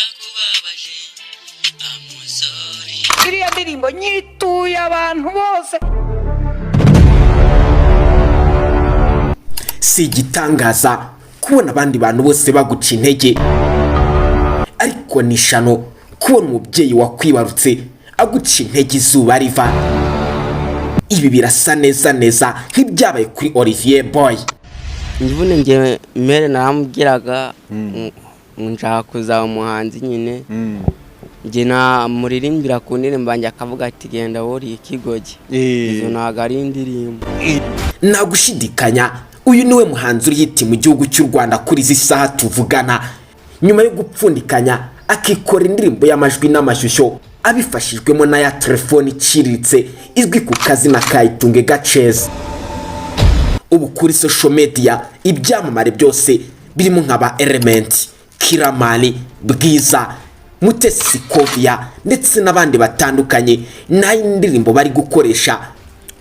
narakubabaje amusori. Iriya ndirimbo nyituye abantu bose. Si igitangaza kubona abandi bantu bose baguca intege, ariko ni ishano kubona umubyeyi wakwibarutse aguca intege izuba riva. Ibi birasa neza nk'ibyabaye kuri Olivier Boy. Njye nge mere namubwiraga nshaka kuzaba umuhanzi nyine. Nge na muririmbira ku ndirimbo banjye akavuga ati genda wori ikigogi. Izo ntago ari indirimbo. Nagushidikanya uyu niwe muhanzi uri hiti mu gihugu cy'u Rwanda kuri izi saha tuvugana, nyuma yo gupfundikanya akikora indirimbo y'amajwi n'amashusho abifashijwemo na ya telefone iciriritse izwi ku kazina ka Mbega Amasoni. Ubu kuri social media ibyamamare byose birimo nk'aba Element, Kiramani, Bwiza, Mutesi Kovia ndetse n'abandi batandukanye nta indirimbo bari gukoresha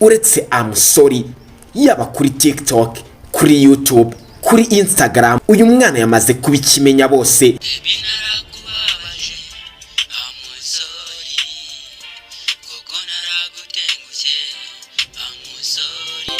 uretse Amasoni, yaba kuri TikTok, kuri YouTube, kuri Instagram. Uyu mwana yamaze kubikimenya bose. Narakubabaje amusori, koko naragutengushye amusori.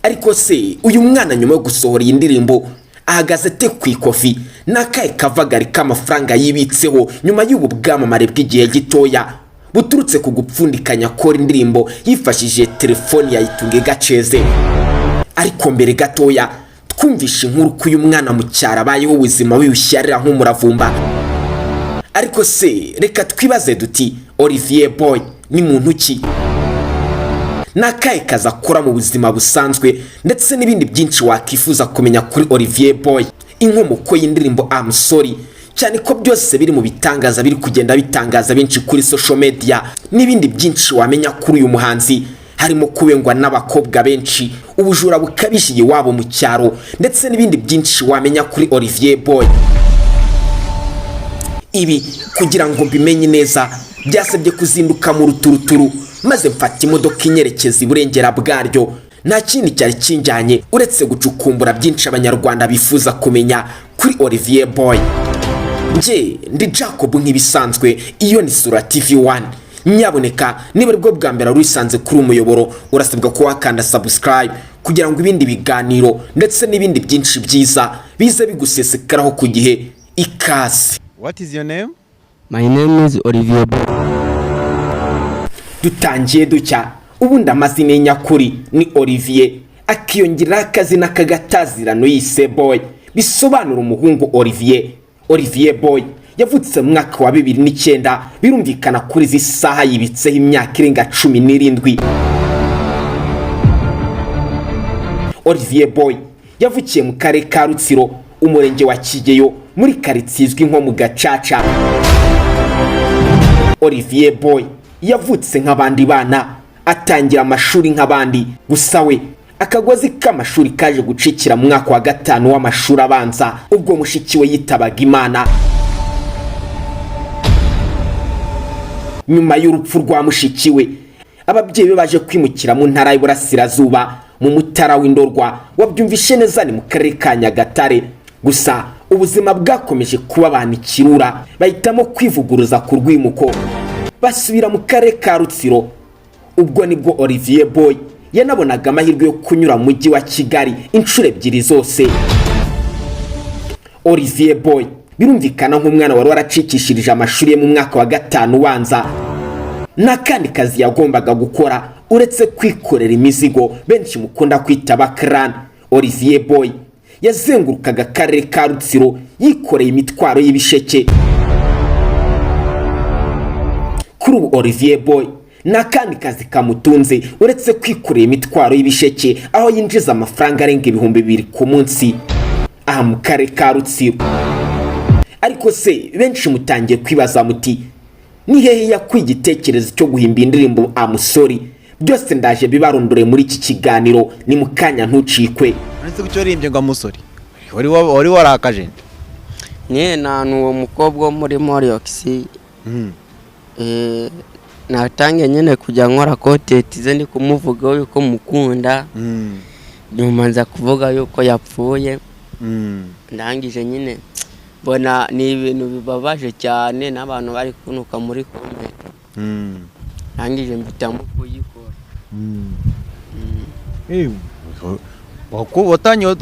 Ariko se uyu mwana nyuma yo gusohora iyi ndirimbo ahagaze te ku ikofi n'akahe kavagari k'amafaranga yibitseho nyuma y'ubu bwamamare bw'igihe gitoya buturutse ku gupfundikanya kora indirimbo yifashishije telefoni ya Mbega Amasoni. Ariko mbere gatoya twumvishe inkuru ko uyu mwana mu cyaro abayeho ubuzima wiyushyarira nk'umuravumba. Ariko se reka twibaze duti Olivier Boy ni muntu ki? Nakaye kaza akora mu buzima busanzwe ndetse n'ibindi byinshi wakifuza kumenya kuri Olivier Boy. Inkomoko y'indirimbo Amasoni cyane ko byose biri mu bitangaza biri kugenda bitangaza benshi kuri social media, n'ibindi byinshi wamenya kuri uyu muhanzi harimo kubengwa n'abakobwa benshi, ubujura bukabije iwabo mu cyaro ndetse n'ibindi byinshi wamenya kuri Olivier Boy. Ibi kugira ngo mbimenye neza byasabye kuzinduka mu ruturuturu maze mfata imodoka inyerekeza iburengera bwaryo. Nta kindi cyari kinjyanye uretse gucukumbura byinshi abanyarwanda bifuza kumenya kuri Olivier Boy. Nje ndi Jacob nk'ibisanzwe, iyo ni Sura TV1. Nyaboneka niba aribwo bwa mbere urisanze kuri umuyoboro urasabwa ko wakanda subscribe kugira ngo ibindi biganiro ndetse n'ibindi byinshi byiza bize bigusesekaraho ku gihe. Ikaze. What is your name? My name is Olivier Boy. Dutangiye ducya ubundi amazina nyakuri ni Olivier, akiyongera akazina kagatazirano yise Boy bisobanura umuhungu Olivier. Olivier Boy yavutse mu mwaka wa 2009, birumvikana kuri izi saha yibitseho imyaka irenga 17. Olivier Boy yavukiye mu karere ka Rutsiro, umurenge wa Kigeyo, muri karitsiye izwi nko mu Gacaca. Olivier Boy yavutse nk'abandi bana, atangira amashuri nk'abandi, gusa we akagozi k'amashuri kaje gucikira mu mwaka wa 5 w'amashuri abanza ubwo mushiki we yitabaga Imana. Nyuma y'urupfu rwa mushiki we, ababyeyi be baje kwimukira mu ntara y'Iburasirazuba mu Mutara w'Indorwa, wabyumvishe neza ni mu karere ka Nyagatare. Gusa ubuzima bwakomeje kuba banikirura, bahitamo kwivuguruza ku rwimuko basubira mu karere ka Rutsiro. Ubwo nibwo Olivier Boy yanabonaga amahirwe yo kunyura mu mujyi wa Kigali inshuro ebyiri zose. Olivier Boy birumvikana nk'umwana wari waracikishirije amashuri ye mu mwaka wa 5 ubanza, n'akandi kazi yagombaga gukora uretse kwikorera imizigo benshi mukunda kwita bakrana. Olivier Boy yazengurukaga akarere ka Rutsiro yikoreye imitwaro y'ibisheke. Kuri ubu Olivier Boy n'akandi kazi kamutunze uretse kwikorera imitwaro y'ibisheke, aho yinjiza amafaranga arenga 2,000 ku munsi aha mu karere ka Rutsiro. Ariko se benshi mutangiye kwibaza muti ni hehe yakuye igitekerezo cyo guhimba indirimbo Amasoni? Byose ndaje bibarondore muri iki kiganiro, ni mukanya ntucikwe. Uretse gucyo rimbye ngo Amasoni wari warakaje Nye nanu uwo mukobwa muri Moriox. Natangiye nyine kujya nkora content ze ndi kumuvuga yuko mukunda. Nyuma nza kuvuga yuko yapfuye. Ndangije nyine mbona ni ibintu bibabaje cyane n'abantu bari kunuka muri komenti nangije mbitamo kuyikora. watangiye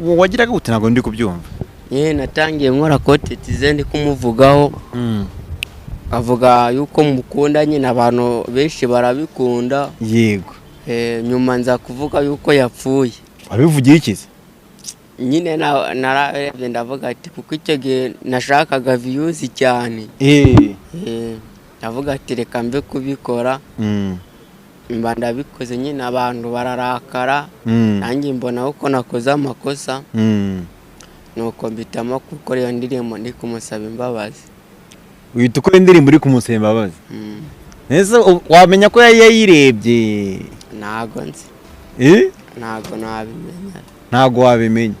wagiraga gute ntabwo ndi kubyumva. Natangiye nkora kontenti ze ndi kumuvugaho avuga yuko mukunda nyine abantu benshi barabikunda. Yego. Nyuma nza kuvuga yuko yapfuye. Wabivugiye ikize? Nyine nararebye ndavuga ati kuko icyo gihe nashakaga views cyane. Ndavuga ati reka mbe kubikora. Mba ndabikoze nyine abantu bararakara. Nanjye mbona uko nakoze amakosa. Nuko mbitamo gukora iyo ndirimbo ndi kumusaba imbabazi. Uhita ukora indirimbo uri kumusaba imbabazi? Nese wamenya ko yayirebye? Ntago nzi. Ntago nabimenya. Ntago wabimenya?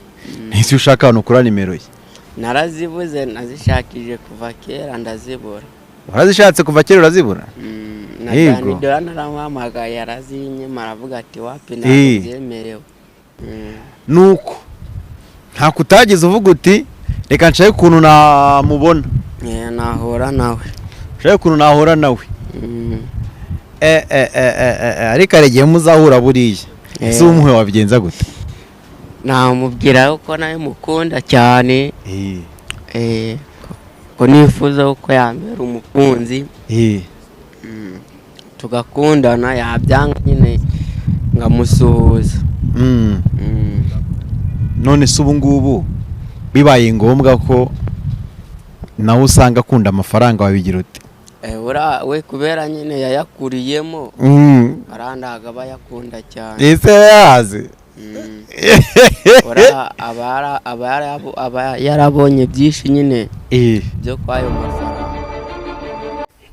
Nese ushaka hano kuri nimero ye? Narazibuze, nazishakije kuva kera ndazibura. Warazishatse kuva kera urazibura? Naganidora naramuhamagaye yarazinye maravuga ati wapi ntabwo byemerewe. Nuko nta kutagize uvuga uti reka nshake ukuntu namubona. Nahora nawe. Nshake ukuntu nahora nawe. Ariko aregeye muzahura buriya. Ese umuhe wabigenza gute? Namubwira uko nawe mukunda cyane. Ko nifuza uko yambera umukunzi. Tugakundana yabyanga nyine ngamusuhuza. None se ubu ngubu bibaye ngombwa ko nawe usanga akunda amafaranga wabigira ute? We kubera nyine yayakuriyemo arandaga bayakunda cyane. Ese yazi? aba yarabonye byinshi nyine byo kwayo mafaranga.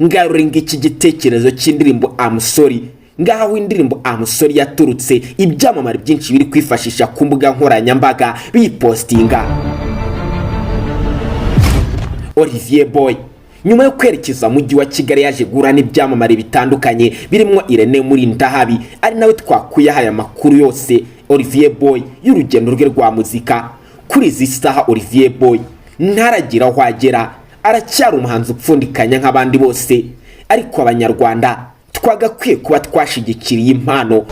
Ngaruringa iki gitekerezo cy'indirimbo Amusori, ngaho indirimbo Amusori yaturutse ibyamamare byinshi biri kwifashisha ku mbuga nkoranyambaga bipostinga. Olivier Boy nyuma yo kwerekeza mu mujyi wa Kigali yaje gura n'ibyamamare bitandukanye birimo Irene muri Ndahabi, ari nawe twakuye aya makuru yose. Olivier Boy y'urugendo rwe rwa muzika kuri izi saha. Olivier Boy ntaragira aho agera, aracyari umuhanzi upfundikanya nk'abandi bose, ariko abanyarwanda twagakwiye kuba twashigikiriye impano.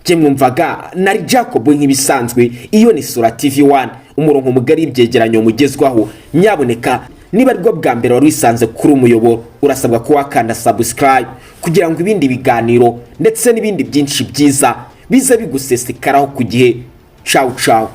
Je mwumvaga nari Jacob nk'ibisanzwe, iyo ni Sura TV1, umurongo mugari ibyegeranyo mugezwaho. Nyaboneka niba aribwo bwa mbere wari wisanze kuri umuyoboro, urasabwa kuba wakanda subscribe kugira ngo ibindi biganiro ndetse n'ibindi byinshi byiza bize bigusesekaraho ku gihe. Ciao ciao.